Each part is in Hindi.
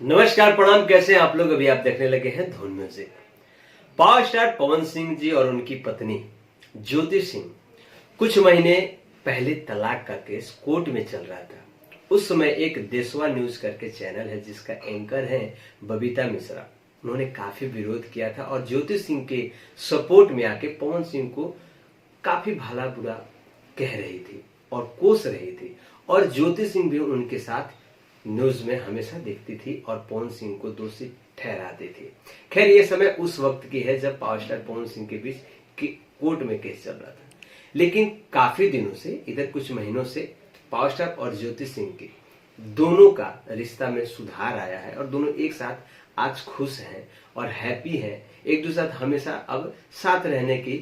नमस्कार प्रणाम, कैसे हैं आप लोग। अभी आप देखने लगे हैं धून music. Power star Pawan Singh ji और उनकी पत्नी ज्योति सिंह कुछ महीने पहले तलाक का केस कोर्ट में चल रहा था। उस समय एक देशवा न्यूज करके चैनल है जिसका एंकर है बबीता मिश्रा। उन्होंने काफी विरोध किया था और ज्योति सिंह के सपोर्ट में आके पवन सिंह को काफी भला बुरा कह रही थी और कोस रही थी। और ज्योति सिंह भी उनके साथ न्यूज में हमेशा दिखती थी और पवन सिंह को दोषी ठहराती थी। खैर, ये समय उस वक्त की है जब पावर स्टार पवन सिंह के बीच कोर्ट में केस चल रहा था। लेकिन काफी दिनों से, इधर कुछ महीनों से पावर स्टार और ज्योति सिंह के दोनों का रिश्ता में सुधार आया है और दोनों एक साथ आज खुश हैं और हैप्पी हैं। एक दूसरे साथ हमेशा अब साथ रहने की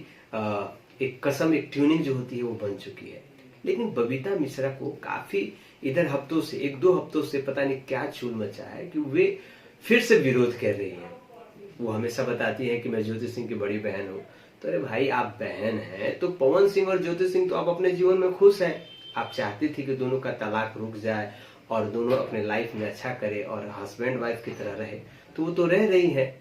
एक कसम, एक ट्यूनिंग जो होती है वो बन चुकी है। लेकिन बबीता मिश्रा को काफी इधर हफ्तों से, एक दो हफ्तों से पता नहीं क्या चूल मचा है कि वे फिर से विरोध कर रही हैं। वो हमेशा बताती है कि मैं ज्योति सिंह की बड़ी बहन हूँ। तो अरे भाई, आप बहन हैं तो पवन सिंह और ज्योति सिंह तो आप अपने जीवन में खुश हैं। आप चाहती थी कि दोनों का तलाक रुक जाए और दोनों अपने लाइफ में अच्छा करे और हस्बैंड वाइफ की तरह रहे, तो वो तो रह रही है।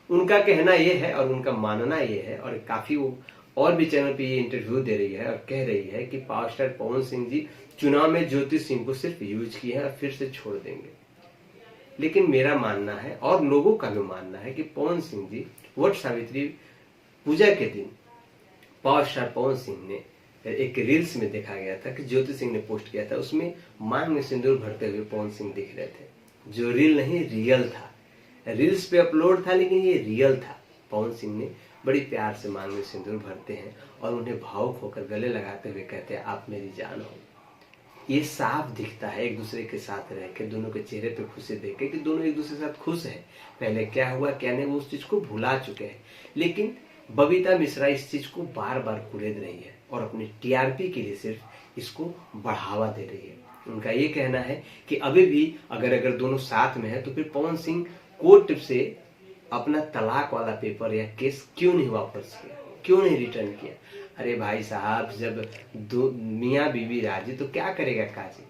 उनका कहना ये है और उनका मानना ये है, और काफी वो और भी चैनल पे ये इंटरव्यू दे रही है और कह रही है कि पावर स्टार पवन सिंह जी चुनाव में ज्योति सिंह को सिर्फ यूज किए हैं और फिर से छोड़ देंगे। लेकिन मेरा मानना है और लोगों का भी मानना है कि पवन सिंह जी वट सावित्री पूजा के दिन पावर स्टार पवन सिंह ने एक रील्स में देखा गया था कि ज्योति सिंह ने पोस्ट किया था, उसमें मांग में सिंदूर भरते हुए पवन सिंह दिख रहे थे। जो रील नहीं, रियल था। रील्स पे अपलोड था लेकिन ये रियल था। पवन सिंह ने बड़ी प्यार से मांग में सिंदूर भरते हैं और उन्हें भावुक होकर गले लगाते हुए कहते हैं, आप मेरी जान हो। ये साफ दिखता है एक दूसरे के साथ रह के, दोनों के चेहरे पे खुशी देख के कि दोनों एक दूसरे के साथ खुश हैं। पहले क्या हुआ क्या नहीं वो उस चीज को भुला चुके हैं। लेकिन बबीता मिश्रा इस चीज को बार बार कुरेद रही है और अपनी टीआरपी के लिए सिर्फ इसको बढ़ावा दे रही है। उनका ये कहना है कि अभी भी अगर दोनों साथ में है तो फिर पवन सिंह कोर्ट से अपना तलाक वाला पेपर या केस क्यों नहीं वापस किया, क्यों नहीं रिटर्न किया। अरे भाई साहब, जब दो मियाँ बीवी राजी तो क्या करेगा काजी।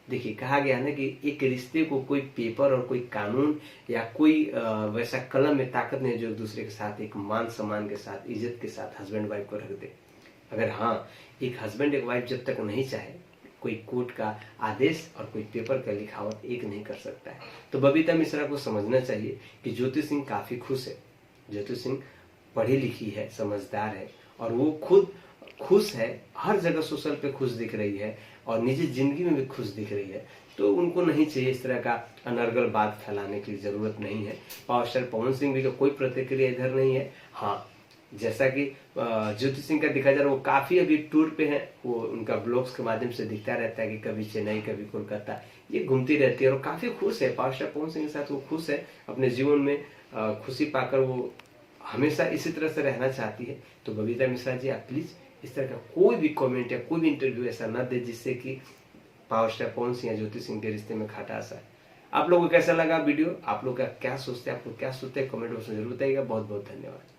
देखिए, कहा गया ना कि एक रिश्ते को कोई पेपर और कोई कानून या कोई वैसा कलम में ताकत नहीं जो एक दूसरे के साथ एक मान सम्मान के साथ, इज्जत के साथ हस्बैंड वाइफ को रख दे। अगर हाँ, एक हस्बैंड एक वाइफ जब तक नहीं चाहे, कोई कोर्ट का आदेश और कोई पेपर का लिखावट एक नहीं कर सकता है। तो बबीता मिश्रा को समझना चाहिए कि ज्योति सिंह काफी खुश है। ज्योति सिंह पढ़ी लिखी है, समझदार है और वो खुद खुश है। हर जगह सोशल पे खुश दिख रही है और निजी जिंदगी में भी खुश दिख रही है। तो उनको नहीं चाहिए इस तरह का अनर्गल बात फैलाने की जरूरत नहीं है। पावर स्टार पवन सिंह भी का कोई प्रतिक्रिया इधर नहीं है। हाँ, जैसा कि ज्योति सिंह का दिखा जा रहा है, वो काफी अभी टूर पे है। वो उनका ब्लॉग्स के माध्यम से दिखता रहता है कि कभी चेन्नई कभी कोलकाता ये घूमती रहती है और काफी खुश है। पावर स्टार पवन सिंह के साथ वो खुश है, अपने जीवन में खुशी पाकर वो हमेशा इसी तरह से रहना चाहती है। तो बबीता मिश्रा जी, आप प्लीज इस तरह का कोई भी कमेंट या कोई भी इंटरव्यू ऐसा न दे जिससे कि पावर स्टार पवन सिंह या ज्योति सिंह के रिश्ते में खटास आए। आप लोगों को कैसा लगा वीडियो, आप लोग का क्या सोचते हैं, आप लोग क्या सोचते हैं, कमेंट बॉक्स में जरूर बताइएगा। बहुत बहुत धन्यवाद।